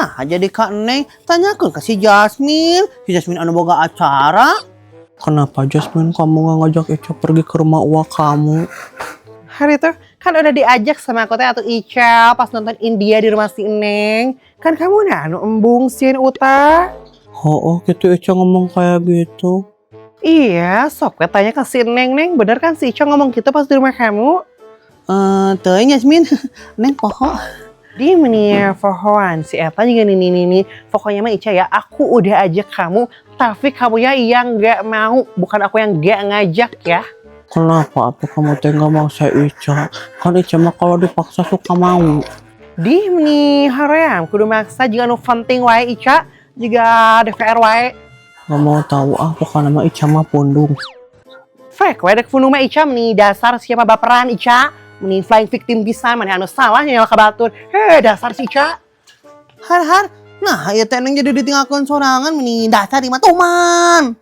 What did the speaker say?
Nah, jadi Kak Neng tanyakan ke si Jasmine. Si Jasmine anu boga acara. Kenapa Jasmine kamu gak ngajak Ica pergi ke rumah uak kamu? Hari itu kan udah diajak sama aku teh atau Ica pas nonton India di rumah si Neng. Kan kamu nah anu embung sieun Uta. Oh gitu Ica ngomong kayak gitu. Iya, sok we tanya ke si Neng. Bener kan si Ica ngomong gitu pas di rumah kamu? Teuing Jasmine. Neng poho. Di meni pohoan si Eta juga nih. Pokoknya mah Ica ya, aku udah ajak kamu, tapi kamu ya yang nggak mau, bukan aku yang nggak ngajak ya. Kenapa apa kamu teh gak mau saya Ica? Kan Ica mah kalau dipaksa suka mau. Di meni haream, kudu maksa juga nu penting wae Ica, juga DPR wae. Gak mau tahu pokoknya mah Ica mah pundung. Fek wae dek funuma Ica meni dasar siapa baperan Ica. Meni flying victim bisa, mana anu salahnya nyala kabatur. Dasar si Ica. Har. Nah, ya teh Neng jadi ditinggalkan sorangan meni dasar di mah tuman.